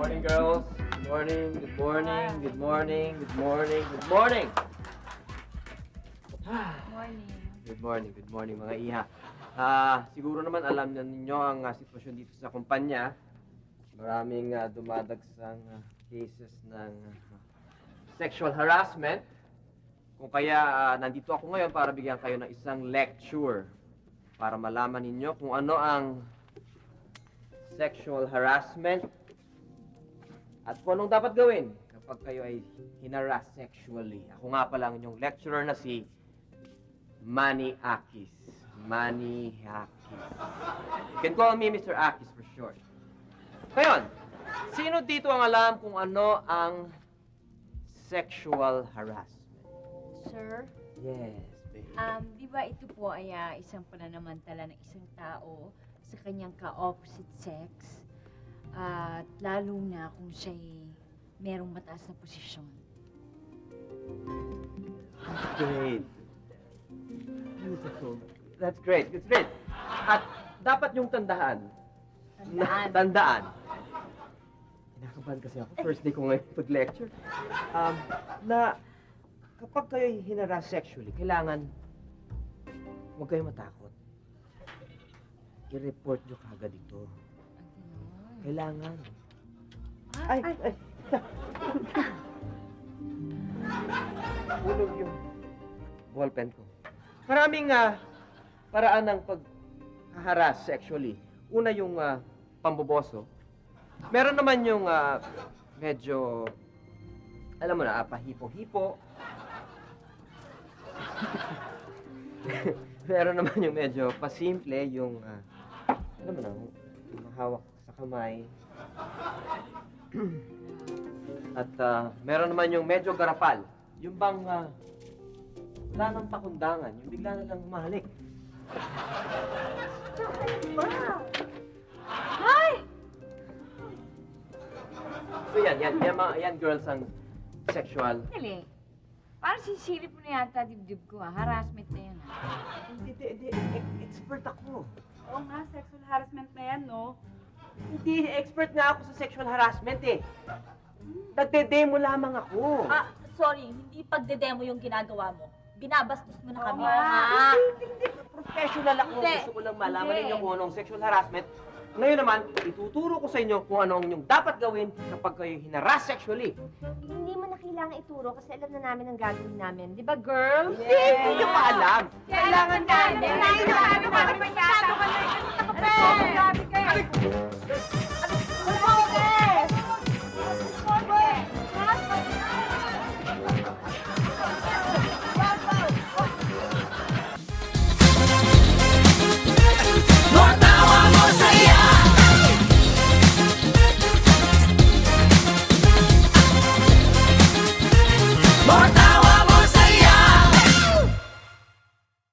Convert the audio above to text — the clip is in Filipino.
Morning, girls. Good morning, good morning, good morning, good morning, good morning. Morning. Good morning, mga iha. Siguro naman alam na ninyo ang sitwasyon dito sa kumpanya. Maraming dumadagsang cases ng sexual harassment. Kung kaya nandito ako ngayon para bigyan kayo ng isang lecture para malaman ninyo kung ano ang sexual harassment at kung anong dapat gawin kapag kayo ay hinaras sexually. Ako nga pala ang inyong lecturer na si Manny Akis. Manny Akis. You can call me Mr. Akis for short. Ngayon, sino dito ang alam kung ano ang sexual harassment? Sir, Yes, baby. di ba ito po ay isang pananamantala ng isang tao sa kanyang ka-opposite sex? At lalo na kung siya'y merong mataas na posisyon. Great. Beautiful. That's great. That's great. At dapat yung tandaan. Tandaan. Kinakabahan kasi ako. First day ko ngayon pag-lecture. Na kapag kayo'y hinaras sexually, kailangan huwag kayo matakot. I-report nyo kagad ito. Kailangan. Ay! Hulog yung ballpen ko. Maraming paraan ng pag-haras sexually. Una yung pamboboso. Meron naman yung medyo, alam mo na, pahipo-hipo. Meron naman yung medyo pasimple, yung, alam mo na, mahawak sa kamay. At meron naman yung medyo garapal. Yung bang wala nang pakundangan, yung bigla na lang humahalik. Hi! So yan girls ang sexual. Dali. Parang sisilip mo na yata dibdib ko, Harassment na yan, Hindi, expert ako. Oo nga, sexual harassment na yan, no? Hindi, expert nga ako sa sexual harassment eh. Nagde-demo lamang ako. Sorry, hindi pagdedemo yung ginagawa mo. Binabastos mo na kami. Hindi, professional ako. Hindi. Gusto ko lang malaman Hindi. ninyo kung anong sexual harassment. Ngayon naman, ituturo ko sa inyo kung ano ang inyong dapat gawin kapag kayo hinaras sexually. Hindi mo na kailangan ituro kasi alam na namin ang gagawin namin. Di ba, girls? Hindi nyo pa alam. Kailangan namin! Kailangan namin! Masyado ka na! Ito ka pa! Grabe kayo!